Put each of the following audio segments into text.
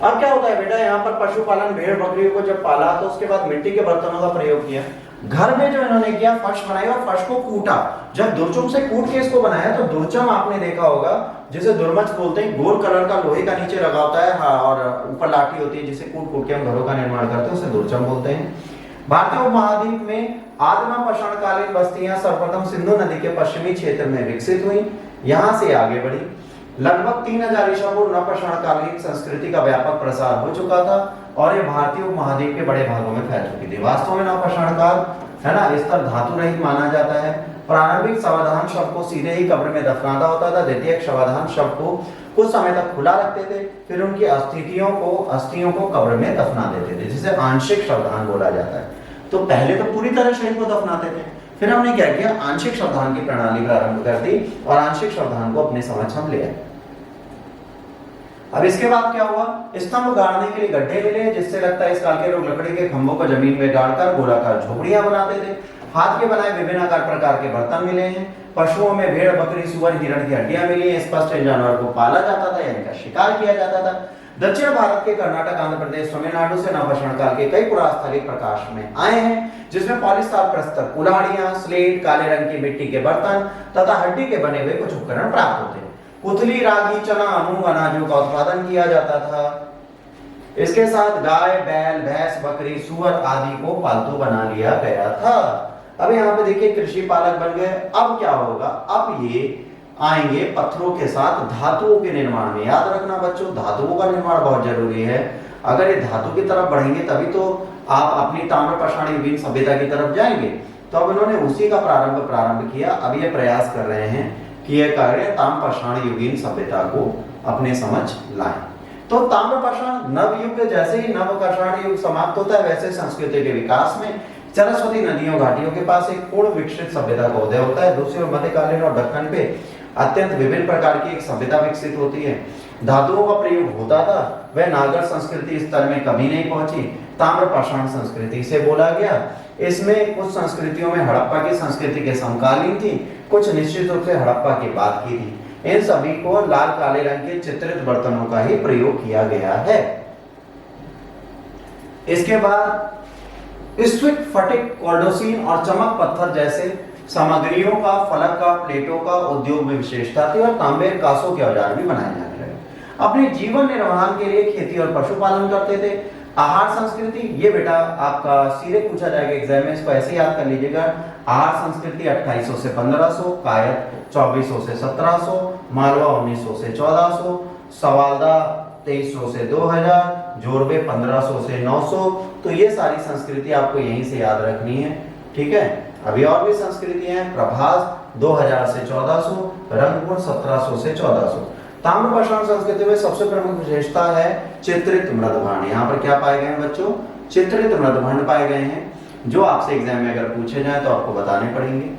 अब क्या होता है बेटा, यहाँ पर पशुपालन, भेड़ बकरियों को जब पाला तो उसके बाद मिट्टी के बर्तनों का प्रयोग किया। घर में जो इन्होंने किया, फर्श बनाई और फर्श को कूटा। जब दुर्चम से कूट के इसको बनाया तो दुर्चम आपने देखा होगा, जिसे दुर्मच बोलते हैं, गोल कलर का लोहे का नीचे लगा होता है, हाँ, और ऊपर लाठी होती है जिसे कूट कूट के हम घरों का निर्माण करते हैं, उसे दुर्चम बोलते हैं। भारतीय उपमहाद्वीप में आदिमपाषाणकालीन बस्तियां सर्वप्रथम सिंधु नदी के पश्चिमी क्षेत्र में विकसित हुई, यहां से आगे बढ़ी। लगभग 3000 ईसा पूर्व नवपाषाणकालीन संस्कृति का व्यापक प्रसार हो चुका था और ये भारतीय उपमहाद्वीप के बड़े भागों में फैल चुकी थी। वास्तव में नवपाषाण काल है ना, स्तर धातु रहित माना जाता है। प्रारंभिक समाधान शव को सीधे ही कब्र में दफनाता होता था। द्वितीयक समाधान शव को कुछ समय तक खुला रखते थे, फिर उनकी अस्थियों को कब्र में दफना देते थे, जिसे आंशिक शवदान बोला जाता है। तो पहले तो पूरी तरह शरीर को दफनाते थे, फिर हमने क्या किया, आंशिक शवदान की प्रणाली प्रारंभ कर दी और आंशिक शवदान को अपने समझ हम ले आए। अब इसके बाद क्या हुआ, स्तंभ गाड़ने के लिए गड्ढे मिले, जिससे लगता है इस काल के लोग लकड़ी के खंभों को जमीन में गाड़कर गोलाकार झोपड़ियां बनाते थे। हाथ के बनाए विभिन्न आकार प्रकार के बर्तन मिले हैं। पशुओं में भेड़, बकरी, सुअर, हिरण की हड्डियां मिली हैं। स्पष्ट इन जानवर को पाला जाता था या इनका शिकार किया जाता था। दक्षिण भारत के कर्नाटक, आंध्र प्रदेश, तमिलनाडु से नवपाषाण काल के कई पुरास्थलीय प्रकाश में आए हैं, जिसमें पॉलिस्टार प्रस्तर, कुल्हाड़ियां, स्लेट, काले रंग की मिट्टी के बर्तन तथा हड्डी के बने हुए कुछ उपकरण प्राप्त होते हैं। पुतली, रागी, चना, मूंग, अनाजों का उत्पादन किया जाता था। इसके साथ गाय, बैल, भैंस, बकरी, सुअर आदि को पालतू बना लिया गया था। अब यहाँ पे देखिए कृषि पालक बन गए। अब क्या होगा, अब ये आएंगे पत्थरों के साथ धातुओं के निर्माण में। याद रखना बच्चों, धातुओं का निर्माण बहुत जरूरी है। अगर ये धातु की तरफ बढ़ेंगे तभी तो आप अपनी ताम्रपाषाणयुगीन सभ्यता की तरफ जाएंगे। तो अब इन्होंने उसी का प्रारंभ किया। अब ये प्रयास कर रहे हैं कि यह कार्य ताम्रपाषाणयुगीन सभ्यता को अपने समझ लाएं। तो ताम्रपाषाण नवयुग, जैसे ही नवपाषाण युग समाप्त होता है वैसे संस्कृति के विकास में सरस्वती नदियों घाटियों के पास एक पूर्ण विकसित सभ्यता का उदय होता है। दूसरी ओर मध्यकालीन और दक्कन पे अत्यंत विभिन्न प्रकार की एक सभ्यता विकसित होती है। धातुओं का प्रयोग होता था, वह नागर संस्कृति स्तर में कभी नहीं पहुंची, ताम्रपाषाण संस्कृति से बोला गया। इसमें कुछ संस्कृतियों में हड़प्पा की संस्कृति के समकालीन थी, कुछ निश्चित रूप से हड़प्पा की बात की थी। इन सभी को लाल काले रंग के चित्रित बर्तनों का ही प्रयोग किया गया है। इसके बाद स्फटिक, फटिक, कोर्डोसिन और चमक पत्थर जैसे सामग्रियों का, फलक का, प्लेटों का उद्योग में विशेषता थी और तांबे, कांसों के औजार भी बनाए जाने लगे। अपने जीवन निर्वाह के लिए खेती और पशुपालन करते थे। आहार संस्कृति, ये बेटा आपका सीधे पूछा जाएगा एग्जाम में, इसको ऐसे याद कर लीजिएगा। आहार संस्कृति 2800 से 1500, कायद 2400 से 1700, मालवा 1900 से 1400, सवालदा 2300 से 2000, जोरबे 1500 से 900। तो ये सारी संस्कृति आपको यहीं से याद रखनी है, ठीक है। अभी और भी संस्कृतियां हैं। प्रभास 2000 से 1400, रंगपुर 1700 से 1400। ताम्रपाषाण संस्कृति में सबसे प्रमुख विशेषता है चित्रित मृदभांड। यहाँ पर क्या पाए गए हैं बच्चों, चित्रित मृदभांड पाए गए हैं, जो आपसे एग्जाम में अगर पूछे जाए तो आपको बताने पड़ेंगे,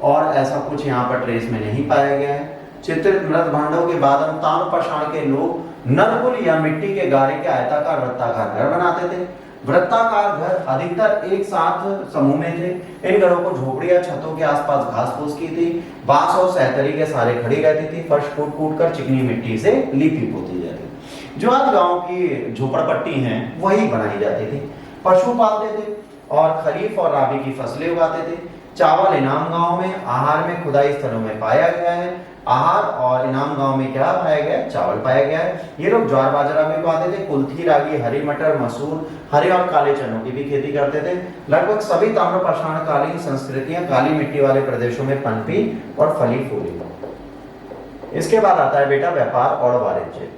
और ऐसा कुछ यहाँ पर ट्रेस में नहीं पाया गया है। चित्रित मृदभांडों के बाद हम ताम्रपाषाण के लोग नरकुल या मिट्टी के गारे के आयताकार वृत्ताकार घर बनाते थे। वृत्ताकार घर अधिकतर एक साथ समूह में थे। इन घरों को झोपड़ियां छतों के आसपास घास फूस की थी। बांस और सहतरी के सहारे खड़ी रहती थी। फर्श कूट कूट कर चिकनी मिट्टी से लीपी पोती जाती। जो आज गांव की झोपड़पट्टी हैं वही बनाई जाती थी। पशु पालते थे और खरीफ और राबी की फसलें उगाते थे। चावल इनाम गांव में, आहार में खुदाई स्थलों में पाया गया है। आहार और इनाम गांव में क्या पाया गया, चावल पाया गया है। ये लोग ज्वार बाजरा भी उगाते थे। कुल्थी, रागी, हरी मटर, मसूर, हरे और काले चनों की भी खेती करते थे। लगभग सभी ताम्रपाषाण कालीन संस्कृतियां काली मिट्टी वाले प्रदेशों में पनपी और फली फूली। इसके बाद आता है बेटा व्यापार और वाणिज्य।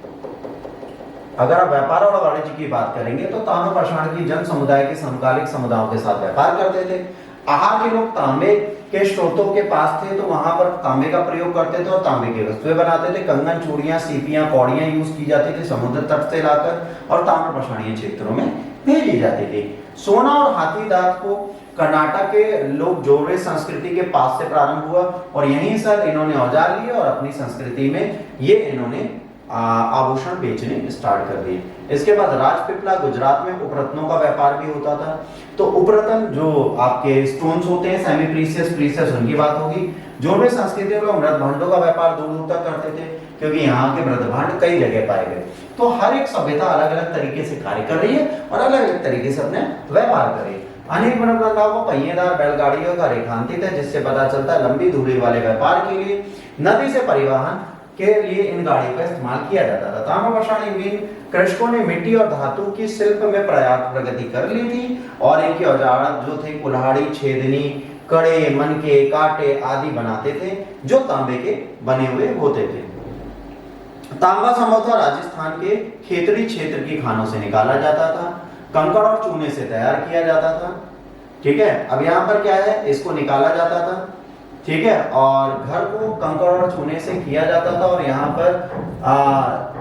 अगर आप व्यापार और वाणिज्य की बात करेंगे तो ताम्रपाषाण की जन समुदाय के समकालिक समुदायों के साथ व्यापार करते थे। आहार के लोग तांबे के स्रोतों के पास थे, तो वहां पर तांबे का प्रयोग करते थे और तांबे की वस्तुएं बनाते थे। कंगन, चूड़ियां, सीपियां, कौड़ियां यूज की जाती थी समुद्र तट से लाकर और ताम्रपाषाणीय क्षेत्रों में भेजी जाती थी। सोना और हाथी दांत को कर्नाटक के लोग जोड़वे संस्कृति के पास से प्रारंभ हुआ और यहीं से इन्होंने औजार लिए और अपनी संस्कृति में ये इन्होंने आभूषण बेचने स्टार्ट कर दिए। इसके बाद राजपीपला गुजरात में उपरत्नों का व्यापार भी होता था। तो उपरत्न जो आपके स्टोन्स होते हैं, सेमी प्रीशियस, प्रीशियस, उनकी बात होगी। जोड़वे संस्कृतियों में मृदभांडों का व्यापार दूर दूर तक करते थे, क्योंकि यहाँ के मृदभांड कई जगह पाए गए। तो हर एक सभ्यता अलग अलग तरीके से कार्य कर रही है और अलग अलग तरीके से अपने व्यापार कर रही है। अनेक मानव रंगाओं को पहिएदार बैलगाड़ियों का रेखांकित है, जिससे पता चलता है लंबी दूरी वाले व्यापार के लिए नदी से परिवहन के लिए इन गाड़ियों का इस्तेमाल किया जाता था। ताम्रपाषाणी युगीन कृषकों ने मिट्टी और धातु की शिल्प में पर्याप्त प्रगति कर ली थी और इनके औजार जो थे कुल्हाड़ी, छेदनी, कड़े, मनके, कांटे आदि बनाते थे जो तांबे के बने हुए होते थे। तांबा संभवतः राजस्थान के खेतड़ी क्षेत्र की खानों से निकाला जाता था, कंकड़ और चूने से तैयार किया जाता था। ठीक है, अब यहाँ पर क्या है, इसको निकाला जाता था, ठीक है, और घर को कंकड़ और चूने से किया जाता था और यहाँ पर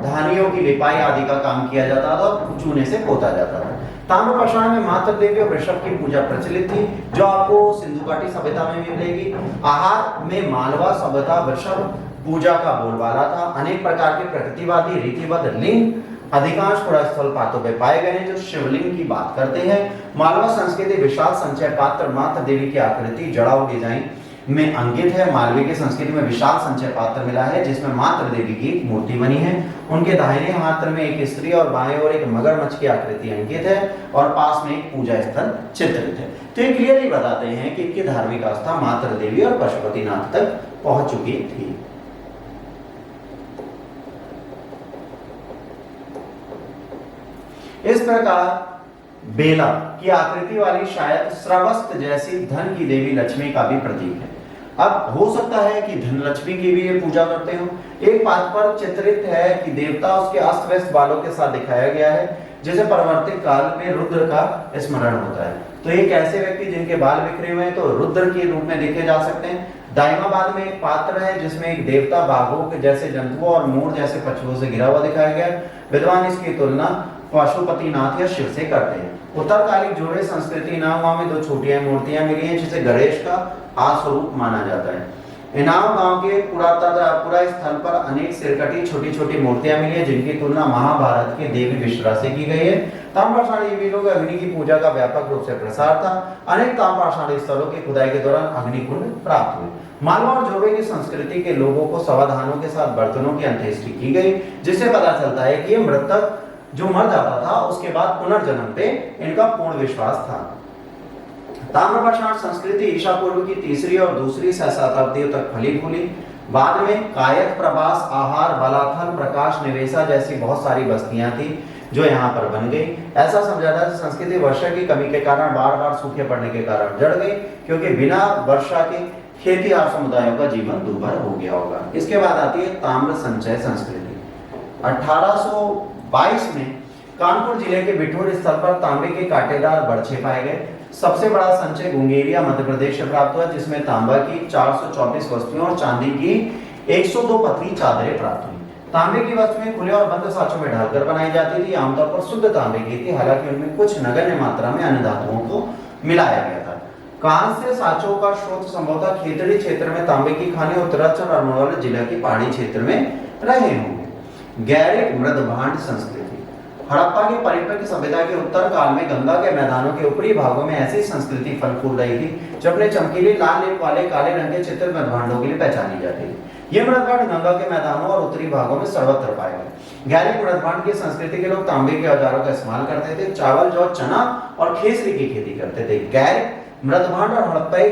धानियों की लिपाई आदि का काम किया जाता था और चूने से पोता जाता था। ताम्रपाषाण में मातृ देवी और वृषभ की पूजा प्रचलित थी, जो आपको सिंधु घाटी सभ्यता में मिलेगी। आहार में मालवा सभ्यता वृषभ पूजा का बोलबाला था। अनेक प्रकार के प्रकृतिवादी रीतिबद्ध लिंग अधिकांश पुरास्थल पातों में पाए गए हैं जो शिवलिंग की बात करते हैं। मालवा संस्कृति विशाल संचय पात्र मातृ देवी की आकृति जड़ाऊ डिजाइन में अंकित है। मालवी की संस्कृति में विशाल संचय पात्र मिला है जिसमें मातृ देवी की एक मूर्ति बनी है। उनके दाहिने हाथ में एक स्त्री और बाएं ओर एक मगरमच्छ की आकृति अंकित है और पास में एक पूजा स्थल चित्रित है। तो ये क्लियरली बताते हैं कि इनकी धार्मिक आस्था मातृ देवी और पशुपतिनाथ तक पहुंच चुकी थी। इस प्रकार बेला की आकृति वाली शायद श्रवस्त जैसी धन की देवी लक्ष्मी का भी प्रतीक है। अब हो सकता है कि धन लक्ष्मी की भी ये पूजा करते हो। एक बात पर चित्रित है कि देवता उसके अस्त व्यस्त बालों के साथ दिखाया गया है, जैसे परवर्ती काल में रुद्र का स्मरण होता है। तो एक ऐसे व्यक्ति जिनके बाल बिखरे हुए हैं तो रुद्र के रूप में देखे जा सकते हैं। दाइमाबाद में एक पात्र है जिसमें एक देवता बाघों के जैसे जंतुओं और मोर जैसे पशुओं से घिरा हुआ दिखाया गया है। विद्वान इसकी तुलना पशुपतिनाथ या शिव से करते हैं। उत्तरकालिक जोड़े संस्कृति इनाम में दो छोटियां मूर्तियां मिली हैं जिसे गणेश का आस्वरूप माना जाता है। इनाम गांव के पुरा स्थल पर अनेक सिरकटी छोटी छोटी मूर्तियां मिली हैं जिनकी तुलना महाभारत के देवी विश्रा से की गई है। ताम्रपाषाणी युगीनों के अग्नि की पूजा का व्यापक रूप से प्रसार था। अनेक ताम्रपाषाणी स्थलों की खुदाई के दौरान अग्निकुंड प्राप्त हुए। मालवा और जोबे की संस्कृति के लोगों को सावधानों के साथ बर्तनों की अंत्येष्टि की गई, जिससे पता चलता है कि ये मृतक जो मर जाता था उसके बाद पुनर्जन्म पे इनका पूर्ण विश्वास था। ताम्रपाषाण संस्कृति ईसा पूर्व की तीसरी और दूसरी सहस्राब्दियों तक फली फूली। बाद में कायत, प्रभास, आहार, बलाथल, प्रकाश, निवेशा जैसी बहुत सारी बस्तियां थी जो यहाँ पर बन गई। ऐसा समझा जाता है संस्कृति वर्षा की कमी के कारण बार बार सूखे पड़ने के कारण जड़ गई, क्योंकि बिना वर्षा के खेतीहार समुदायों का जीवन दुर्भर हो गया होगा। इसके बाद आती है ताम्र संचय संस्कृति। 1822 में कानपुर जिले के बिठूर स्थल पर तांबे के कांटेदार बर्छे पाए गए। सबसे बड़ा संचय गुंगेरिया मध्य प्रदेश से प्राप्त हुआ, जिसमें तांबा की 424 वस्तुएं और चांदी की 102 पतली चादरें प्राप्त हुई। तांबे की वस्तुएं खुले और बंद साँचों में ढालकर बनाई जाती थी। आमतौर पर शुद्ध तांबे की थी, हालांकि उनमें कुछ नगण्य मात्रा में अन्य धातुओं को मिलाया गया था। कांस्य साँचों का स्रोत संभवतः खेतड़ी क्षेत्र में तांबे की खाने उत्तरांचल और अरवल जिला की पहाड़ी क्षेत्र में रहे होंगे। गैरिक मृदभांड संस्कृति। हड़प्पा की परिपक्व सभ्यता के उत्तर काल में गंगा के मैदानों के ऊपरी भागों में ऐसी संस्कृति फल फूल रही थी जो अपने चमकीले लाल लेप वाले काले रंग के चित्र मृदभांडों के लिए पहचानी जाती थी। ये मृदभांड गंगा के मैदानों और उत्तरी भागों में सर्वत्र पाए गए। गैरिक मृदभांड की संस्कृति के लोग तांबे के औजारों का इस्तेमाल करते थे, चावल, जौ, चना और खेसरी की खेती करते थे। गैरिक मृदभांड और हड़प्पाई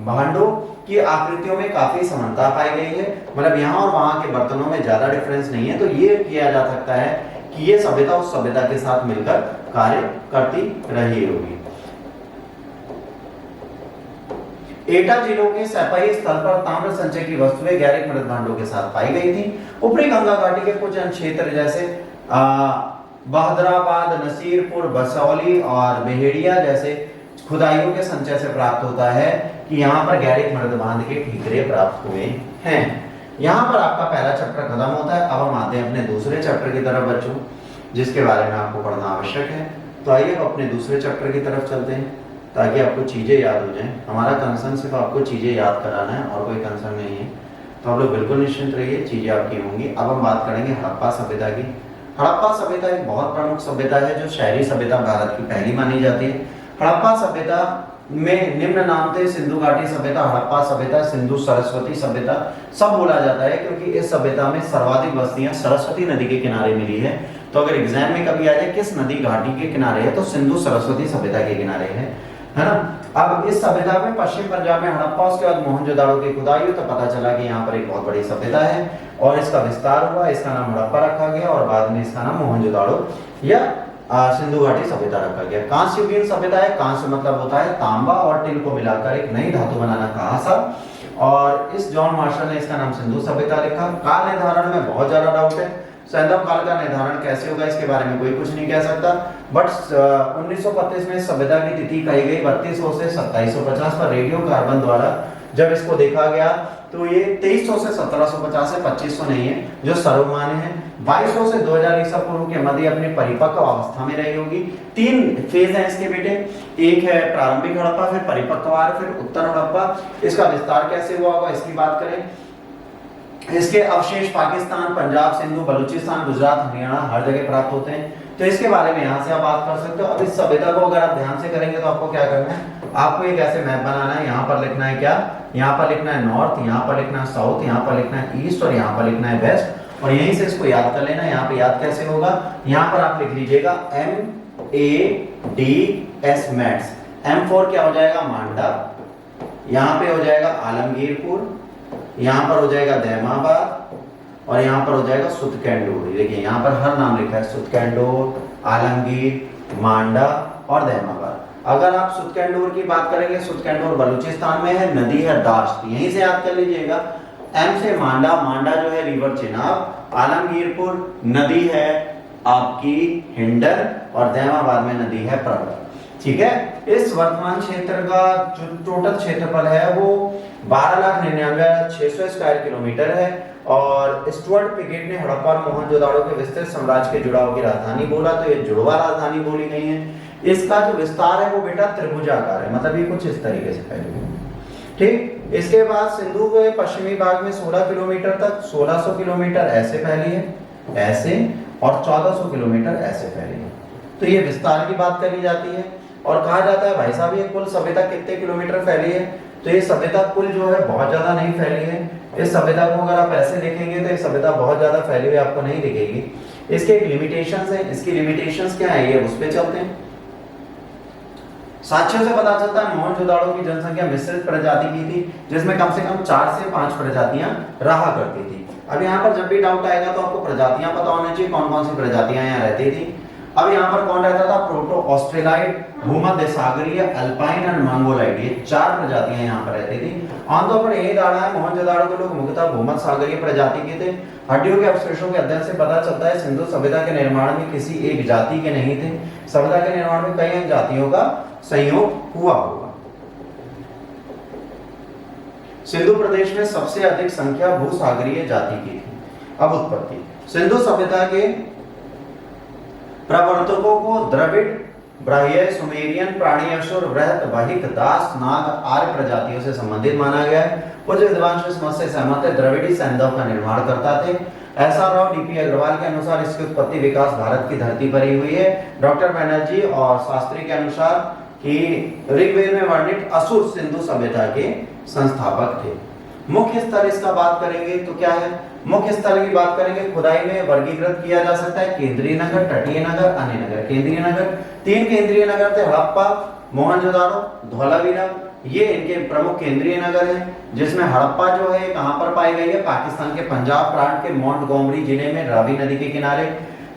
भांडों की आकृतियों में काफी समानता पाई गई है, मतलब यहाँ और वहां के बर्तनों में ज्यादा डिफरेंस नहीं है। तो ये किया जा सकता है कि ये सभ्यता उस सभ्यता के साथ मिलकर कार्य करती रही होगी। एटा जिलों के सैपाई स्थल पर ताम्र संचय की वस्तुएं गैरिक मृदभांडों के साथ पाई गई थी। ऊपरी गंगा घाटी के कुछ क्षेत्र जैसे बहदराबाद, नसीरपुर, बसौली और बेहेड़िया जैसे खुदाइयों के संचय से प्राप्त होता है कि यहाँ पर गैरिक मृदभांड के ठीकरे प्राप्त हुए हैं। यहाँ पर आपका पहला चैप्टर खत्म होता है। अब हम आते हैं अपने दूसरे चैप्टर की तरफ बच्चों, जिसके बारे में आपको पढ़ना आवश्यक है। तो आइए अब अपने दूसरे चैप्टर की तरफ चलते हैं ताकि आपको चीजें याद हो जाएं। हमारा कंसर्न सिर्फ आपको चीजें याद कराना है और कोई कंसर्न नहीं है, तो आप लोग बिल्कुल निश्चिंत रहिए, चीजें आपकी होंगी। अब हम बात करेंगे हड़प्पा सभ्यता की। हड़प्पा सभ्यता एक बहुत प्रमुख सभ्यता है जो शहरी सभ्यता भारत की पहली मानी जाती है। हड़प्पा सभ्यता में निम्न नाम थे सिंधु घाटी सभ्यता, हड़प्पा सभ्यता, सिंधु सरस्वती सभ्यता सब बोला जाता है, क्योंकि इस सभ्यता में सर्वाधिक बस्तियां सरस्वती नदी के किनारे मिली है। तो अगर एग्जाम में कभी आ जाए किस नदी घाटी के किनारे है, तो सिंधु सरस्वती सभ्यता के किनारे है ना। अब इस सभ्यता में पश्चिम पंजाब में हड़प्पा, उसके बाद मोहनजोदाड़ो की खुदाई हुई तो पता चला कि यहाँ पर एक बहुत बड़ी सभ्यता है और इसका विस्तार हुआ, इसका नाम हड़प्पा रखा गया और बाद में इसका नाम मोहनजोदाड़ो या सिंधु घाटी सभ्यता रखा गया। कांस्य युगीन सभ्यता है, कांस्य मतलब होता है तांबा और टिन को मिलाकर एक नई धातु बनाना कांसा, और इस जॉन मार्शल ने इसका नाम सिंधु सभ्यता लिखा। काल निर्धारण में बहुत ज्यादा डाउट है, सैंधव काल का निर्धारण कैसे होगा इसके बारे में कोई कुछ नहीं कह सकता, बट 1935 में सभ्यता की तिथि कही गई 3200 से 2750 पर रेडियो कार्बन द्वारा जब इसको देखा गया तो ये 2300 से 1750 है, 2500 नहीं है जो सर्वमान्य है। 2200 से 2000 ईसा पूर्व के मध्य अपनी परिपक्व अवस्था में रही होगी। 3 फेज है इसके बेटे, एक है प्रारंभिक हड़प्पा, फिर परिपक्ववार, फिर उत्तर हड़प्पा। इसका विस्तार कैसे हुआ होगा इसकी बात करें, इसके अवशेष पाकिस्तान, पंजाब, सिंधु, बलूचिस्तान, गुजरात, हरियाणा हर जगह प्राप्त होते हैं, तो इसके बारे में यहाँ से आप बात कर सकते हो। अब इस सभ्यता को अगर आप ध्यान से करेंगे तो आपको क्या करना है, आपको एक ऐसे मैप बनाना है, यहाँ पर लिखना है क्या, यहाँ पर लिखना है नॉर्थ, यहाँ पर लिखना है साउथ, यहाँ पर लिखना है ईस्ट और यहाँ पर लिखना है वेस्ट, और यहीं से इसको याद कर लेना है। यहाँ पे याद कैसे होगा, यहाँ पर आप लिख लीजिएगा MADS मैट्स। M4 क्या हो जाएगा, मांडा, यहाँ पे हो जाएगा आलमगीरपुर, यहाँ पर हो जाएगा दैमाबाद और यहाँ पर हो जाएगा सुतकेंदुर। देखिए यहाँ पर हर नाम लिखा है, सुतकेंदुर, आलमगीर, मांडा और दैमाबाद। अगर आप सुतकेंदुर की बात करेंगे, सुतकेंदुर बलूचिस्तान में है, नदी है दाश्त, यहीं से याद कर लीजिएगा। एम से मांडा, मांडा जो है रिवर चेनाब, आलमगीरपुर नदी है आपकी हिंडन और दैमाबाद में नदी है प्रवर। ठीक है, इस वर्तमान क्षेत्र का जो टोटल क्षेत्रफल है वो 12,99,600 स्क्वायर किलोमीटर है, और स्टुअर्ट पिगेट ने हड़प्पा और मोहनजोदाड़ो के विस्तृत साम्राज्य के जुड़ाव की राजधानी बोला, तो ये जुड़वा राजधानी बोली गई है। इसका जो विस्तार है वो बेटा त्रिभुजाकार है, मतलब ये कुछ इस तरीके से फैली हुई है। ठीक, इसके बाद सिंधु के पश्चिमी भाग में 16 किलोमीटर तक, 1600 किलोमीटर ऐसे फैली है, ऐसे, और 1400 किलोमीटर ऐसे फैली है। तो ये विस्तार की बात करी जाती है और कहा जाता है भाई साहब ये कुल सभ्यता कितने किलोमीटर फैली है, तो ये सभ्यता कुल जो है बहुत ज्यादा नहीं फैली है। इस सभ्यता को अगर आप ऐसे देखेंगे तो ये सभ्यता बहुत ज्यादा फैली हुई आपको नहीं दिखेगी। इसके एक लिमिटेशंस है, इसकी लिमिटेशंस क्या है ये उस पे चलते हैं। साक्ष्यों से पता चलता है मोहनजोदाड़ो की जनसंख्या मिश्रित प्रजाति की थी, जिसमें कम से कम 4 से 5 प्रजातियां रहा करती थी। अब यहाँ पर जब भी डाउट आएगा तो आपको प्रजातियां पता होनी चाहिए, कौन कौन सी प्रजातियां यहाँ रहती थी। अब यहाँ पर कौन रहता था, प्रोटो ऑस्ट्रेलाइड, भूमध्य सागरीय, अल्पाइन और मंगोलाइड, ये 4 प्रजातियां यहाँ पर रहती थी। आमतौर पर यही धारणा है मोहनजोदाड़ो के लोग मुख्यतः भूमध्य सागरीय प्रजाति के थे। हड्डियों के अवशेषों के अध्ययन से पता चलता है सिंधु सभ्यता के निर्माण में किसी एक जाति के नहीं थे, सभ्यता के निर्माण में कई जातियों का संयोग हुआ होगा। सिंधु प्रदेश में सबसे अधिक संख्या भूसागरीय जाति की थी। अब उत्पत्ति, सिंधु सभ्यता के प्रवर्तकों को द्रविड़, ब्राह्य, सुमेरियन, प्राणी असुर, वृहत, वहिक, दास, नाग, आर्य प्रजातियों से संबंधित माना गया है। कुछ विद्वान इस मत से सहमत है द्रविड़ी सैंधव का निर्माण करता थे। ऐसा राव डीपी अग्रवाल के अनुसार इसकी उत्पत्ति विकास भारत की धरती पर ही हुई है। डॉक्टर बनर्जी और शास्त्री के अनुसार कि ऋग्वेद में वर्णित असुर सिंधु सभ्यता के संस्थापक थे। मुख्य स्थल इसका बात करेंगे तो क्या है, मुख्य स्थल की बात करेंगे, खुदाई में वर्गीकृत किया जा सकता है केंद्रीय नगर, तटीय नगर, अन्य नगर। केंद्रीय नगर 3 केंद्रीय नगर थे, हड़प्पा, मोहनजोदाड़ो, धौलावीरा, ये इनके प्रमुख केंद्रीय नगर हैं, जिसमें हड़प्पा जो है कहां पर पाई गई है, पाकिस्तान के पंजाब प्रांत के मोंटगोमरी जिले में रावी नदी के किनारे।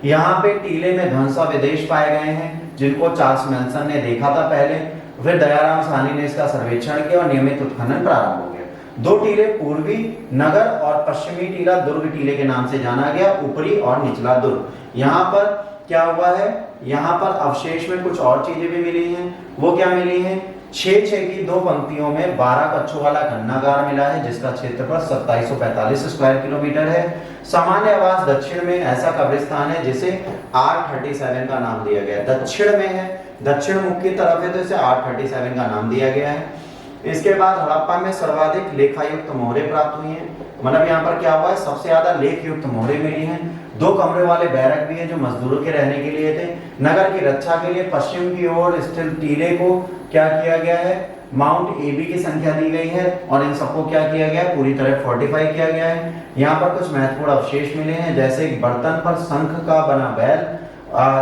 यहाँ पे टीले में ध्वंसावशेष पाए गए हैं, जिनको चार्ल्स मैनसन ने देखा था पहले, फिर दयाराम साहनी ने इसका सर्वेक्षण किया और नियमित उत्खनन प्रारंभ हो गया। 2 टीले पूर्वी नगर और पश्चिमी टीला दुर्ग टीले के नाम से जाना गया, ऊपरी और निचला दुर्ग। यहाँ पर क्या हुआ है, यहाँ पर अवशेष में कुछ और चीजें भी मिली हैं। वो क्या मिली हैं, 6-6 की 2 पंक्तियों में 12 कक्षों वाला खन्नागार मिला है, जिसका क्षेत्रफल 2745 स्क्वायर किलोमीटर है। सामान्य आवास दक्षिण में ऐसा कब्रिस्तान है जिसे R37 का नाम दिया गया है, दक्षिण में है, दक्षिण मुख की तरफ है तो इसे R37 का नाम दिया गया है। इसके बाद हड़प्पा में सर्वाधिक लेखायुक्त मोहरें प्राप्त हुई हैं, मतलब यहाँ पर क्या हुआ है, सबसे ज्यादा लेख युक्त मोहरें मिली हैं। 2 कमरे वाले बैरक भी है जो मजदूरों के रहने के लिए थे। नगर की रक्षा के लिए पश्चिम की ओर स्थित टीले को क्या किया गया है, माउंट एबी की संख्या दी गई है और इन सबको क्या किया गया है, पूरी तरह फोर्टिफाई किया गया है। यहाँ पर कुछ महत्वपूर्ण अवशेष मिले हैं, जैसे एक बर्तन पर शंख का बना बैल,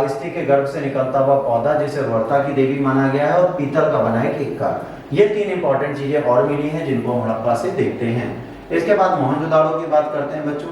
स्त्री के गर्भ से निकलता हुआ पौधा जिसे उर्वरता की देवी माना गया है, और पीतल का बना एक इक्का। ये 3 इंपॉर्टेंट चीजें और मिली हैं जिनको हम हड़प्पा से देखते हैं। इसके बाद मोहनजोदाड़ो की बात करते हैं बच्चों।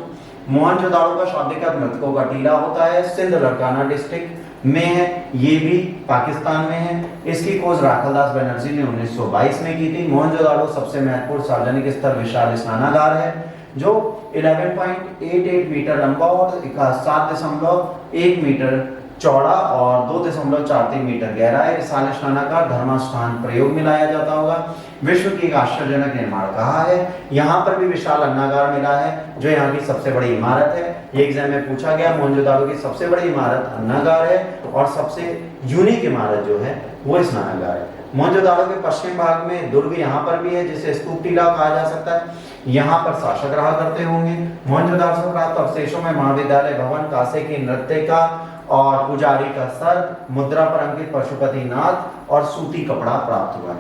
मोहनजोदाड़ो का शाब्दिक अर्थ मृतकों का टीला होता है, सिंध लड़काना डिस्ट्रिक्ट में है, ये भी पाकिस्तान में है। इसकी खोज राखलदास बनर्जी ने 1922 में की थी। मोहनजोदाड़ो सबसे महत्वपूर्ण सार्वजनिक स्थल विशाल स्नानागार है जो 11.88 मीटर लंबा और 7.1 मीटर चौड़ा और 2.43 मीटर गहरा है। विशाल स्नानागार धर्मस्थान प्रयोग में लाया जाता होगा। विश्व की एक आश्चर्यजनक निर्माण कहा है। यहाँ पर भी विशाल अन्नागार मिला है जो यहाँ की सबसे बड़ी इमारत है। ये एग्जाम में पूछा गया, मोहनजोदाड़ो की सबसे बड़ी इमारत अन्नागार है और सबसे यूनिक इमारत जो है वो स्नानागार है। मोहनजोदाड़ो के पश्चिम भाग में दुर्ग यहाँ पर भी है जिसे स्तूप टीला कहा जा सकता है। यहाँ पर शासक रहा करते होंगे। मोहनजोदाड़ो से प्राप्त अवशेषों में महाविद्यालय भवन, कांसे की नृत्यिका और पुजारी का सर, मुद्रा पर अंकित पशुपतिनाथ और सूती कपड़ा प्राप्त हुआ।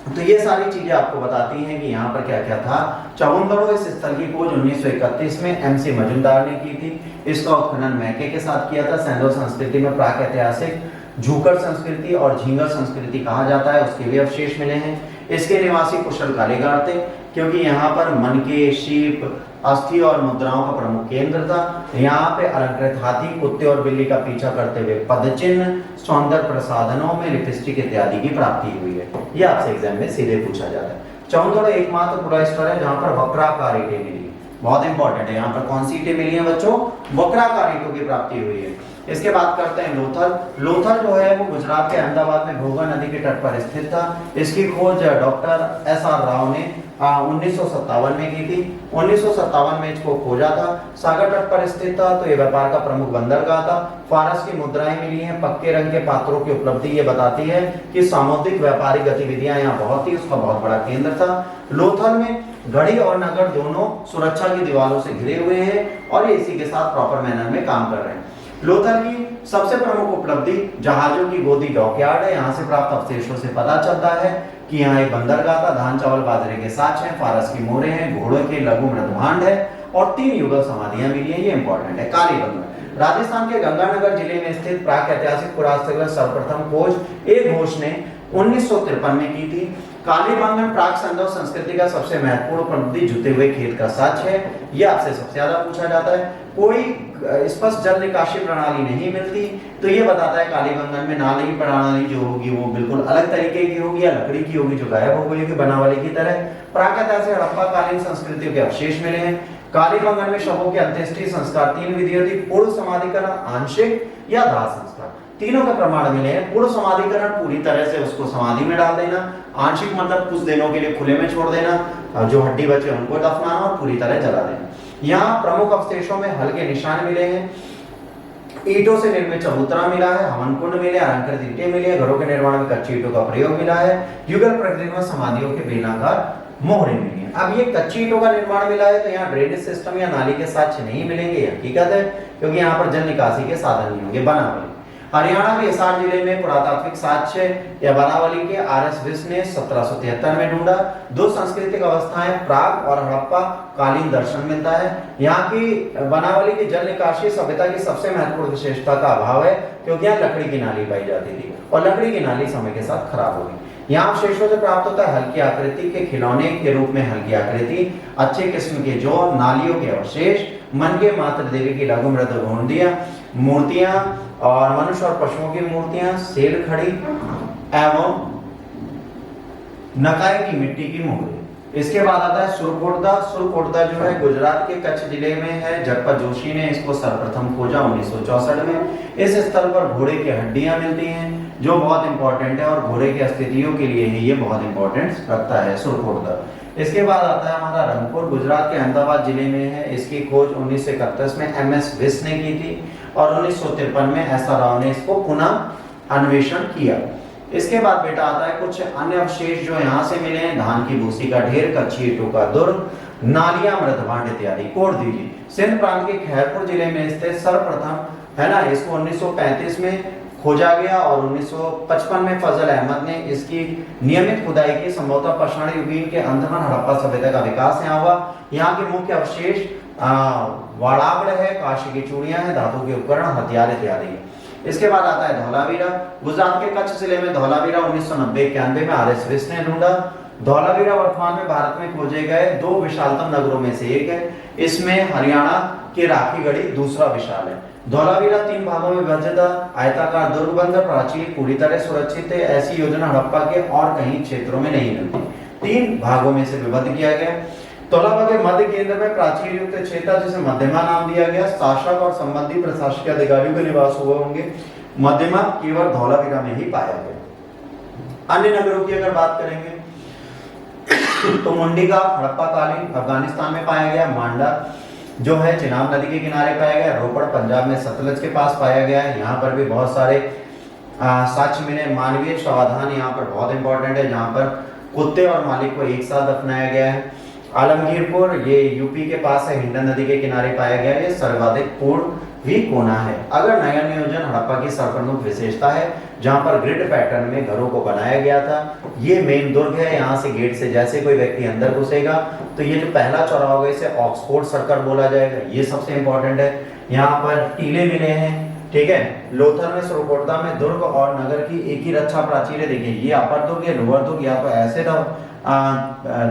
तो ये सारी चीजें आपको बताती हैं कि यहाँ पर क्या क्या था। चौंदड़ो इस स्थल की खोज 1931 में MC मजुमदार ने की थी। इसका उत्खनन मैके के साथ किया था। सैंडो संस्कृति में प्राक ऐतिहासिक झूकर संस्कृति और झींगर संस्कृति कहा जाता है, उसके भी अवशेष मिले हैं। इसके निवासी कुशल कारीगर थे क्योंकि यहाँ पर मनके, शीप, अस्थि और मुद्राओं का प्रमुख केंद्र था। यहाँ पे अलंकृत हाथी, कुत्ते और बिल्ली का पीछा करते हुए पदचिन्ह, सौंदर्य प्रसाधनों में लिपस्टिक इत्यादि की प्राप्ति हुई है। यह आपसे एग्जाम में सीधे पूछा जाता है। चौंदड़ो एकमात्र पुरास्थल है जहाँ पर वक्राकार ईंटें मिली। बहुत इंपॉर्टेंट है, यहाँ पर कौन सी ईंटें मिली हैं बच्चों, वक्राकार ईंटों की प्राप्ति हुई है। इसके बाद करते हैं लोथल। लोथल जो है वो गुजरात के अहमदाबाद में घोघा नदी के तट पर स्थित था। इसकी खोज डॉक्टर SR राव ने 1957 में की थी। 1957 में इसको खोजा था। सागर तट पर स्थित था तो ये व्यापार का प्रमुख बंदरगाह था। फारस की मुद्राएं मिली हैं। पक्के रंग के पात्रों की उपलब्धि ये बताती है कि सामुद्रिक व्यापारिक गतिविधियां यहाँ बहुत थी, उसका बहुत बड़ा केंद्र था। लोथल में गढ़ी और नगर दोनों सुरक्षा की दीवारों से घिरे हुए हैं और ये इसी के साथ प्रॉपर मैनर में काम कर रहे हैं। लोथल की सबसे प्रमुख उपलब्धि जहाजों की गोदी डॉकयार्ड है। यहाँ से प्राप्त अवशेषों से पता चलता है कि यहाँ एक बंदरगाह था। धान, चावल, बाजरे के साक्ष्य हैं, फारस की मोहरें हैं, घोड़ों के लघु मृदभांड है और 3 युगल समाधियां मिली हैं। ये इंपॉर्टेंट है। कालीबंगन राजस्थान के गंगानगर जिले में स्थित प्राक ऐतिहासिक पुरातत्व सर्वप्रथम खोज एक घोष ने 1953 में की थी। कालीबंगन प्राक संदव संस्कृति का सबसे महत्वपूर्ण उपलब्धि जुते हुए खेत का साक्ष्य है। यह आपसे सबसे ज्यादा पूछा जाता है। कोई स्पष्ट जल निकासी प्रणाली नहीं मिलती तो ये बताता है कालीबंगन में नाली प्रणाली जो होगी वो बिल्कुल अलग तरीके की होगी या लकड़ी की होगी जो गायब हो गई होगी बनावली की तरह। प्राक ऐतिहासिक हड़प्पा कालीन संस्कृतियों के अवशेष मिले हैं। कालीबंगन में शवों के अंत्येष्टि संस्कार 3 विधियां थी, पूर्ण समाधिकरण, आंशिक या दाह संस्कार। तीनों के प्रमाण मिले हैं। पूर्ण समाधिकरण पूरी तरह से उसको समाधि में डाल देना, आंशिक मतलब कुछ दिनों के लिए खुले में छोड़ देना, जो हड्डी बचे उनको दफनाना और पूरी तरह जला देना। यहाँ प्रमुख अवशेषों में हल्के निशान मिले हैं। ईंटों से निर्मित चबूतरा मिला है, हवन कुंड मिले, अलंकृत ईंटें मिली है, घरों के निर्माण में कच्ची ईंटों का प्रयोग मिला है, युगल प्रकृति में समाधियों के बेलनाकार मोहरें मिली हैं। अब ये कच्ची ईंटों का निर्माण मिला है तो यहाँ ड्रेनेज सिस्टम या नाली के साक्ष्य नहीं मिलेंगे, हकीकत है, क्योंकि यहाँ पर जल निकासी के साधन नहीं होंगे। बनावली हरियाणा के हिसार जिले में पुरातात्विक साक्ष्य या बनावली के RS विस ने 1773 में ढूंढा। 2 सांस्कृतिक अवस्थाएं प्राग और हड़प्पा कालीन दर्शन मिलता है। यहाँ की बनावली की जल निकासी सभ्यता की सबसे महत्वपूर्ण विशेषता का अभाव है क्योंकि यहाँ लकड़ी की नाली पाई जाती थी और लकड़ी की नाली समय के साथ खराब हो गई। यहाँ अवशेषों से प्राप्त होता है हल्की आकृति के खिलौने के रूप में हल्की आकृति, अच्छे किस्म के जौ, नालियों के अवशेष, मन के मातृ देवी की लघु मृद मूर्तियां और मनुष्य और पशुओं की मूर्तियां, सेल खड़ी एवं नकाई की मिट्टी की मोहरें। इसके बाद आता है सुरकोटदा। सुरकोटदा जो है गुजरात के कच्छ जिले में है। जगपत जोशी ने इसको सर्वप्रथम खोजा 1964 में। इस स्थल पर घोड़े की हड्डियां मिलती हैं जो बहुत इंपॉर्टेंट है और घोड़े की अस्थितियों के लिए ही ये बहुत इंपॉर्टेंस रखता है सुरकोटदा। इसके बाद आता है हमारा रंगपुर, गुजरात के अहमदाबाद जिले में है। इसकी खोज 1931 में MS विस ने की थी और 1953 में SR राव ने इसको पुनः अन्वेषण किया। इसके बाद बेटा आता है कुछ अन्य अवशेष जो यहाँ से मिले हैं। धान की भूसी का ढेर, कच्ची ईंटों का दुर्ग, नालियां, मृदभांड इत्यादि। कोड दीजिए। सिंध प्रांत के खैरपुर जिले में स्थित सर्वप्रथम है ना, इसको 1935 में खोजा गया और 1955 में फजल अहमद ने इसकी नियमित खुदाई की। संभवतः पाषाण युगीन के अंत में हड़प्पा सभ्यता का विकास यहाँ हुआ। यहाँ के मुख्य अवशेष वाड़ावड़ है, कांस्य की चूड़ियां हैं, धातु के उपकरण, हथियार इत्यादि। इसके बाद आता है धौलावीरा। गुजरात के कच्छ जिले में धौलावीरा 1990-91 में आर.एस. विस ने ढूंढा। धौलावीरा वर्तमान में भारत में खोजे गए 2 विशालतम नगरों में से एक है। इसमें हरियाणा के राखीगढ़ी दूसरा विशाल है। धौलावीरा 3 भागों में विभाजित आयताकार दुर्ग बंदर, प्राचीर, पूरी तरह सुरक्षित है। ऐसी योजना हड़प्पा के और कहीं क्षेत्रों में नहीं मिलती। 3 भागों में से विभक्त किया गया। धौलावा के मध्य केंद्र में प्राचीर युक्त क्षेत्र जिसे मध्यमा नाम दिया गया। शासक और संबंधी प्रशासकीय अधिकारियों के निवास हुए होंगे। मध्यमा केवल धौलावीरा में ही पाया गया। अन्य नगरों की अगर बात करेंगे तो मुंडिका हड़प्पा कालीन अफगानिस्तान में पाया गया। मांडा जो है चिनाब नदी के किनारे पाया गया। रोपड़ पंजाब में सतलज के पास पाया गया है। यहाँ पर भी बहुत सारे साक्ष्य मिले। मानवीय समाधान यहाँ पर बहुत इंपॉर्टेंट है, जहाँ पर कुत्ते और मालिक को एक साथ दफनाया गया है। आलमगीरपुर ये यूपी के पास है, हिंडन नदी के किनारे पाया गया है। ये सर्वाधिक पूर्ण भी कोना है। अगर नगर नियोजन हड़प्पा की सर्वप्रमुख विशेषता है, जहां पर ग्रिड पैटर्न में घरों को बनाया गया था। ये मेन दुर्ग है। यहाँ से गेट से जैसे कोई व्यक्ति अंदर घुसेगा तो ये जो पहला चौराहा होगा इसे ऑक्सफोर्ड सर्कल बोला जाएगा। ये सबसे इंपॉर्टेंट है। यहाँ पर टीले मिले हैं, ठीक है। लोथल में, सुरकोटदा में दुर्ग और नगर की एक ही रक्षा प्राचीर। देखिए ये अपर दुर्ग है, लोअर दुर्ग। या तो ऐसे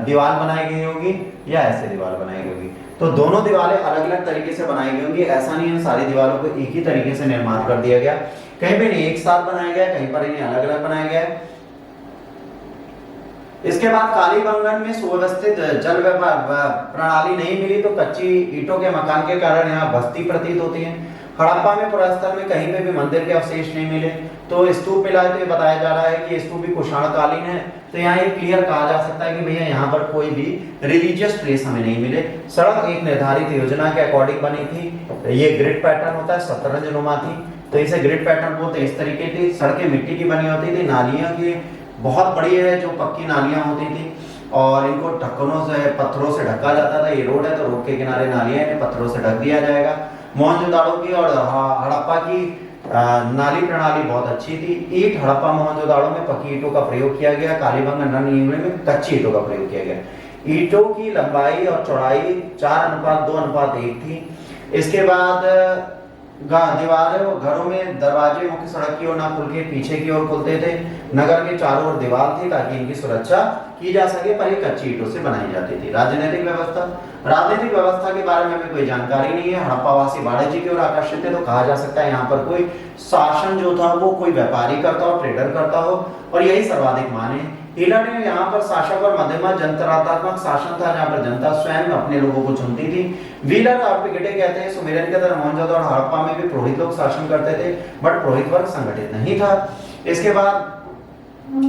दीवार बनाई गई होगी या ऐसे दीवार बनाई गई होगी। तो दोनों दीवारें अलग अलग तरीके से बनाई गई होंगी। ऐसा नहीं है सारी दीवारों को एक ही तरीके से निर्माण कर दिया गया। कहीं पे नहीं एक साथ बनाया गया, कहीं पर इन्हें अलग अलग बनाया गया। इसके बाद कालीबंगन में सुव्यवस्थित जल प्रणाली नहीं मिली, तो कच्ची ईंटों के मकान के कारण यहाँ बस्ती प्रतीत होती है। हड़प्पा में पुरास्थल में कहीं पे भी मंदिर के अवशेष नहीं मिले। तो स्तूप मिला है तो ये बताया जा रहा है कि स्तूप भी कुषाणकालीन है। तो यहाँ ये क्लियर कहा जा सकता है कि भैया यहाँ पर कोई भी रिलीजियस ट्रेस हमें नहीं मिले। सड़क एक निर्धारित योजना के अकॉर्डिंग बनी थी। ये ग्रिड पैटर्न होता है, शतरंज नुमा थी, तो इसे ग्रिड पैटर्न बोलते हैं। इस तरीके की सड़कें मिट्टी की बनी होती थी। नालियां की बहुत बड़ी है, जो पक्की नालियां होती थी और इनको ढक्कनों से, पत्थरों से ढका जाता था। ये रोड है तो रोड के किनारे नालियां हैं, पत्थरों से ढक दिया जाएगा। मोहनजोदाड़ो की और हड़प्पा की नाली प्रणाली बहुत अच्छी थी। ईंट हड़प्पा मोहनजोदाड़ो में पक्की ईंटों का प्रयोग किया गया। कालीबंगन रणनीति में कच्ची ईंटों का प्रयोग किया गया। ईंटों की लंबाई और चौड़ाई 4:2:1 थी। इसके बाद दीवारें और घरों में दरवाजे मुख्य सड़क की ओर ना खुल के पीछे की ओर खुलते थे। नगर के चारों ओर दीवार थी ताकि इनकी सुरक्षा की जा सके, पर ये कच्ची ईंटों से बनाई जाती थी। राजनीतिक व्यवस्था के बारे में भी कोई जानकारी नहीं है। हड़प्पावासी बाड़े जी की ओर आकर्षित थे, तो कहा जा सकता है यहाँ पर कोई शासन जो था वो कोई व्यापारी करता हो, ट्रेडर करता हो, और यही सर्वाधिक माने। हिलट में यहाँ पर शासक और मध्यमा जनतंत्रात्मक शासन था, जहाँ पर जनता स्वयं अपने लोगों को चुनती थी। व्हीलर और पिकेटे कहते हैं सुमेरन के तरह मोहनजोदड़ो और हड़प्पा में भी पुरोहित लोग शासन करते थे, बट पुरोहित वर्ग संगठित नहीं था। इसके बाद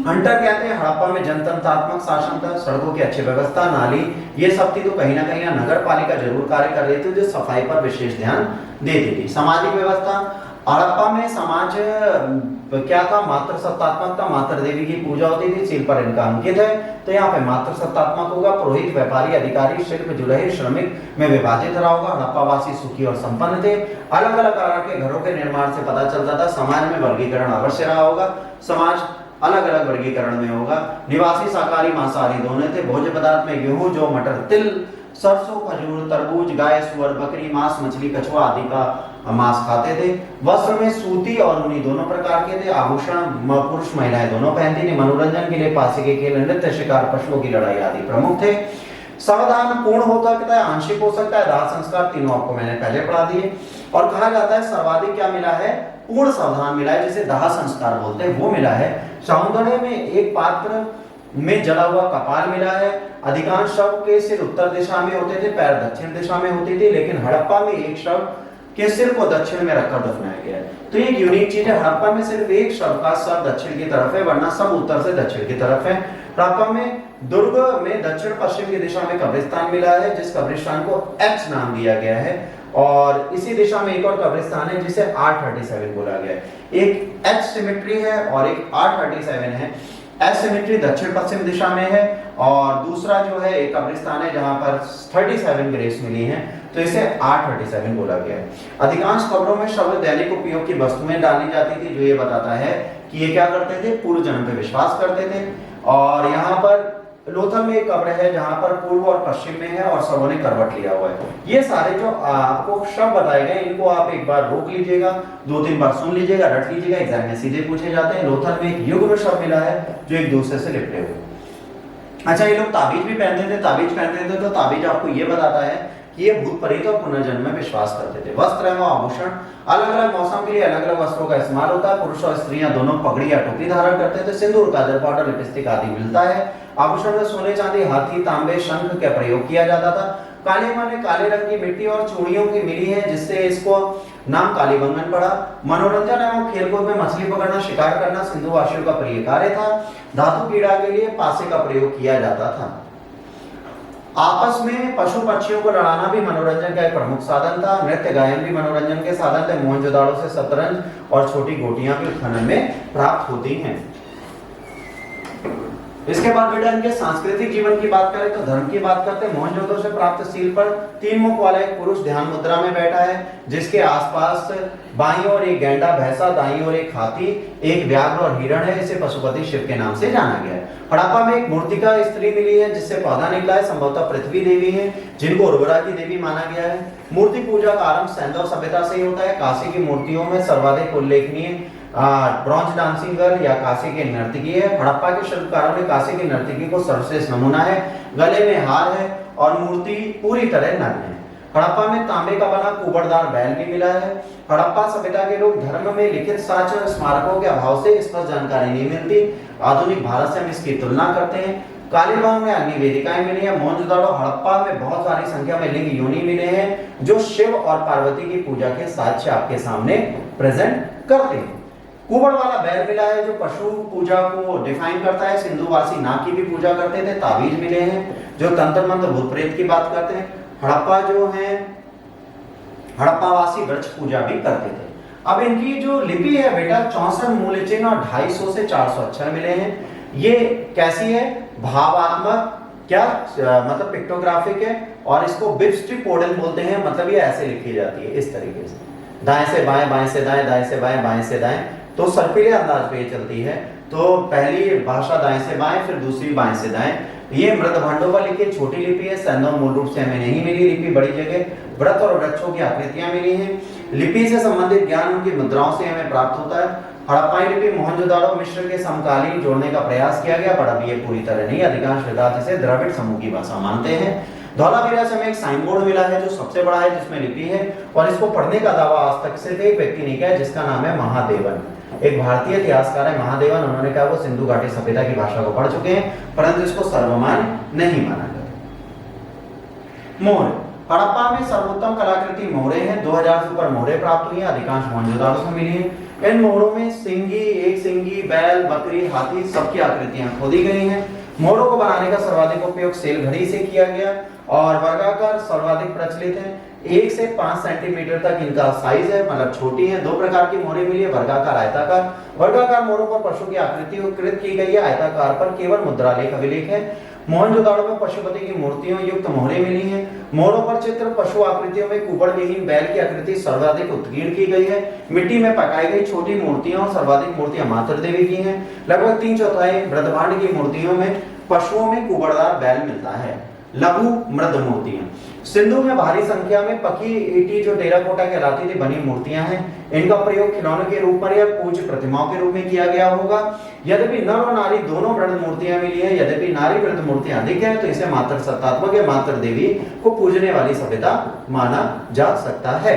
हंटर कहते हैं हड़प्पा में जनतंत्रात्मक शासन था, सड़कों की अच्छी व्यवस्था, नाली ये सब थी। तो कहीं ना कहीं नगर पालिका जरूर कार्य कर रही थी, जो सफाई पर विशेष ध्यान देती थी। सामाजिक व्यवस्था हड़प्पा में समाज क्या था, मातृ सत्तात्मक था। मातृ देवी की पूजा होती थी, सिर पर इनका अंकित है, तो यहाँ पे मातृ सत्तात्मक होगा। पुरोहित, व्यापारी, अधिकारी, शिल्प, जुलहे, श्रमिक में विभाजित रहा होगा। हड़प्पावासी सुखी और संपन्न थे। अलग अलग आकार के घरों के निर्माण से पता चलता था समाज में वर्गीकरण अवश्य रहा होगा। समाज अलग अलग वर्गीकरण में होगा। निवासी शाकाहारी मांसाहारी दोनों थे। भोज्य पदार्थ में गेहूं, जौ, मटर, तिल, सरसों, खजूर, तरबूज, गाय, सुअर, बकरी, मांस, मछली, कछुआ आदि का मांस खाते थे। वस्त्र में सूती और ऊनी दोनों प्रकार के थे। आभूषण पुरुष महिलाएं दोनों पहनती थी। मनोरंजन के लिए पासे के खेल, नृत्य, शिकार, पशुओं की लड़ाई आदि प्रमुख थे। सावधान पूर्ण हो सकता है, आंशिक हो सकता है। दाह संस्कार तीनों आपको मैंने पहले पढ़ा दिए। और कहा जाता है सर्वाधिक क्या मिला है, पूर्ण सावधान मिला है, जिसे दाह संस्कार बोलते हैं, वो मिला है। सौंदर्य में एक पात्र में जला हुआ कपाल मिला है। अधिकांश शव के सिर उत्तर दिशा में होते थे, पैर दक्षिण दिशा में होती थी, लेकिन हड़प्पा में एक शव के सिर को दक्षिण में रखकर दफनाया गया है। तो ये यूनिक चीज है। हड़प्पा में सिर्फ एक शव का सर दक्षिण की तरफ है, वरना सब उत्तर से दक्षिण की तरफ है। हड़प्पा में दुर्ग में दक्षिण पश्चिम की दिशा में कब्रिस्तान मिला है, जिस कब्रिस्तान को एच नाम दिया गया है। और इसी दिशा में एक और कब्रिस्तान है जिसे R37 बोला गया है। एक एच सिमेट्री है और एक R37 है। एच सिमेट्री दक्षिण पश्चिम दिशा में है और दूसरा जो है एक कब्रिस्तान है जहां पर 37 ग्रेव्स मिली हैं। तो इसे 837 बोला गया है। अधिकांश खबरों में शब्द दैनिक उपयोग की वस्तुएं डाली जाती थी, जो ये बताता है कि ये क्या करते थे, पूर्व जन्म पे विश्वास करते थे। और यहाँ पर लोथल में एक कब्र है जहां पर पूर्व और पश्चिम में है और सबों ने करवट लिया हुआ है। ये सारे जो आपको शब्द बताए गए इनको आप एक बार रोक लीजिएगा, 2-3 बार सुन लीजिएगा, रट लीजिएगा, एग्जाम में सीधे पूछे जाते हैं। लोथल में एक युग्म शब्द मिला है जो एक दूसरे से लिपटे हुए। अच्छा, ये लोग ताबीज भी पहनते थे। ताबीज पहनते थे तो ताबीज आपको ये बताता है कि ये भूत प्रेत और पुनर्जन्म में विश्वास करते थे। वस्त्र एवं आभूषण, अलग अलग मौसम के लिए अलग अलग वस्त्रों का इस्तेमाल होता है। पुरुष और स्त्रियां दोनों पगड़ी या टोपी धारण करते थे। सिंदूर, काजल, पाउडर, लिपस्टिक आदि मिलता है। आभूषण में सोने, चांदी, हाथी, तांबे, शंख का प्रयोग किया जाता था। कालीमा में काले रंग की मिट्टी और चूड़ियों की मिली है, जिससे इसको नाम कालीबंगन पड़ा। मनोरंजन एवं खेलकूद में मछली पकड़ना, शिकार करना सिंधुवासियों का प्रिय कार्य था। धातु पीड़ा के लिए पासे का प्रयोग किया जाता था। आपस में पशु पक्षियों को लड़ाना भी मनोरंजन का एक प्रमुख साधन था। नृत्य गायन भी मनोरंजन के साधन थे। मोहनजोदाड़ो से शतरंज और छोटी गोटियां भी उत्खनन में प्राप्त होती हैं। इसके बाद बेटा इनके सांस्कृतिक जीवन की बात करें तो धर्म की बात करते हैं। मोहनजोदड़ो से प्राप्त सील पर 3 मुख वाला एक पुरुष ध्यान मुद्रा में बैठा है, जिसके आसपास बाईं ओर एक गैंडा भैंसा, दाईं ओर एक हाथी, एक व्याघ्र और हिरण है। इसे पशुपति शिव के नाम से जाना गया है। हड़प्पा में एक मूर्तिका स्त्री मिली है, जिससे पौधा निकला है, संभवतः पृथ्वी देवी है, जिनको उर्वरा की देवी माना गया है। मूर्ति पूजा का आरंभ सैंधव सभ्यता से ही होता है। काशी की मूर्तियों में सर्वाधिक उल्लेखनीय ब्रॉन्ज डांसिंग गर्ल या काशी के नर्तकी है। हड़प्पा के शिल्पकारों ने काशी की नर्तकी को सर्वश्रेष्ठ नमूना है। गले में हार है और मूर्ति पूरी तरह नग्न है। हड़प्पा में तांबे का बना कुबड़दार बैल भी मिला है। हड़प्पा सभ्यता के लोग धर्म में लिखित साक्ष्य और स्मारकों के अभाव से स्पष्ट जानकारी नहीं मिलती। आधुनिक भारत से हम इसकी तुलना करते हैं। कालीबांग में अग्नि वेदिकाएं मिली है। मोहनजोदाड़ो हड़प्पा में बहुत सारी संख्या में लिंग योनि मिले हैं, जो शिव और पार्वती की पूजा के साक्ष्य आपके सामने प्रेजेंट करते हैं। कुबड़ वाला बैल मिला है, जो पशु पूजा को डिफाइन करता है। सिंधुवासी नाग की भी पूजा करते थे। ताबीज मिले हैं जो तंत्र मंत्र भूत प्रेत की बात करते हैं। हड़प्पा जो है, हड़प्पावासी वृक्ष पूजा भी करते थे। अब इनकी जो लिपि है बेटा 64 मूल चिन्ह और 250 से 400 अक्षर मिले हैं। ये कैसी है, भावात्मक, क्या मतलब पिक्टोग्राफिक है, और इसको बिब्स्टिपोडल बोलते हैं। मतलब ये ऐसे लिखी जाती है इस तरीके से, दाएं से बाएं, बाएं से दाएं, दाएं से बाएं, बाएं से दाएं, तो सर्पिले अंदाज पे चलती है। तो पहली भाषा दाएं से बाएं, फिर दूसरी बाएं से दाएं। ये मृत भांडों पर लिखी छोटी लिपि है। सैंधव मूल रूप से हमें नहीं मिली लिपि, बड़ी जगह व्रत और वृक्षों की आकृतियां मिली हैं। लिपि से संबंधित ज्ञान उनकी मुद्राओं से हमें प्राप्त होता है। हड़प्पाई लिपि मोहनजोदाड़ो मिश्र के समकालीन जोड़ने का प्रयास किया गया, पर अब ये पूरी तरह नहीं। अधिकांश विद्यार्थी इसे द्रविड़ समूह की भाषा मानते हैं। धौलावीरा से हमें एक साइन बोर्ड मिला है, जो सबसे बड़ा है, जिसमें लिपि है, और इसको पढ़ने का दावा आज तक सिर्फ एक व्यक्ति ने किया है, जिसका नाम है महादेवन। एक भारतीय इतिहासकार है महादेवन। उन्होंने कहा वो सिंधु घाटी सभ्यता की भाषा को पढ़ चुके हैं, परंतु इसको सर्वमान्य नहीं माना गया। मोहरे, हड़प्पा में सर्वोत्तम कलाकृति मोहरे हैं। 2000 से ऊपर मोहरे प्राप्त हुई हैं, अधिकांश मोहनजोदाड़ो से मिली हैं। इन मोहरों में सिंगी, एक सिंगी, बैल, बकरी, हाथी सबकी आकृतियां खोदी गई हैं। मोहरों को बनाने का सर्वाधिक उपयोग सेल घड़ी से किया गया और वर्गाकार सर्वाधिक प्रचलित है। 1 से 5 सेंटीमीटर तक इनका साइज है, मतलब छोटी है। 2 प्रकार की मोहरें मिली है, वर्गाकार, आयताकार। वर्गाकार मोहरों पर पशु की आकृति कृत की गई है, आयताकार पर केवल मुद्रालेख अभिलेख है। मोहनजोदाड़ो में पशुपति की मूर्तियों युक्त मोहरें मिली हैं। मोहरों पर चित्र पशु आकृतियों में कुबड़विहीन बैल की आकृति सर्वाधिक उत्कीर्ण की गई है। मिट्टी में पकाई गई छोटी मूर्तियां और सर्वाधिक मूर्तियां मातृ देवी की हैं। लगभग 3/4 ब्रह्मांड की मूर्तियों में पशुओं में कुबड़दार बैल मिलता है। लघु मृद मूर्तियां, सिंधु में भारी संख्या में पकी ईटी जो टेराकोटा कहलाती थी बनी मूर्तियां हैं। इनका प्रयोग खिलौने के रूप में या पूज्य प्रतिमाओं के रूप में किया गया होगा। यद्यपि नर और नारी दोनों वृद्ध मूर्तियां मिली है। यद्यपि नारी वृद्ध मूर्तियां अधिक है, तो इसे मातृ सत्तात्मक या मातृ देवी को पूजने वाली सभ्यता माना जा सकता है।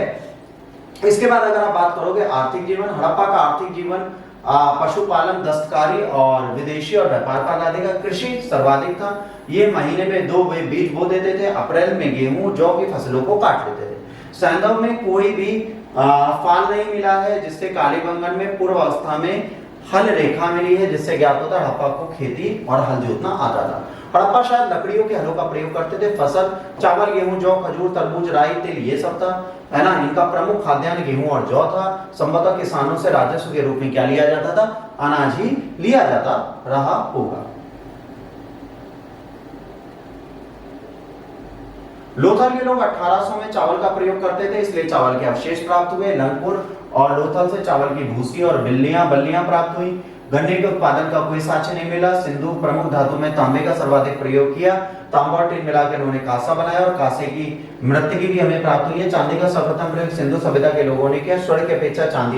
इसके बाद अगर आप बात करोगे आर्थिक जीवन, हड़प्पा का आर्थिक जीवन पशुपालन, दस्तकारी और विदेशी और व्यापार पर आधारित था। कृषि सर्वाधिक था। ये महीने में 2 बीज बो देते थे। अप्रैल में गेहूं, जौ की फसलों को काट लेते थे। सैंधव में कोई भी फाल नहीं मिला है, जिससे कालीबंगन में पूर्व अवस्था में हल रेखा मिली है, जिससे ज्ञात होता है हड़प्पा को खेती और हल जोतना आता था। हड़प्पा शायद लकड़ियों के हलों का प्रयोग करते थे। फसल चावल, गेहूं, जौ, खजूर, तरबूज, राई, तिल, ये सब था, है ना। इनका प्रमुख खाद्यान्न गेहूं और जौ था। संभवतः किसानों से राजस्व के रूप में क्या लिया जाता था, अनाज ही लिया जाता रहा होगा। लोथल के लोग 1800 में चावल का प्रयोग करते थे, इसलिए चावल के अवशेष प्राप्त हुए। लंगपुर और लोथल से चावल की भूसी और बल्लियां प्राप्त हुई। गन्ने के उत्पादन का कोई साक्ष्य नहीं मिला। सिंधु प्रमुख धातु में तांबे का सर्वाधिक प्रयोग किया। तांबा और टिन मिलाकर उन्होंने कांसा बनाया और कांसे की मृतिकी भी हमें प्राप्त हुई है। चांदी का सर्वप्रथम प्रयोग सिंधु सभ्यता के लोगों ने किया। स्वर्ण की अपेक्षा चांदी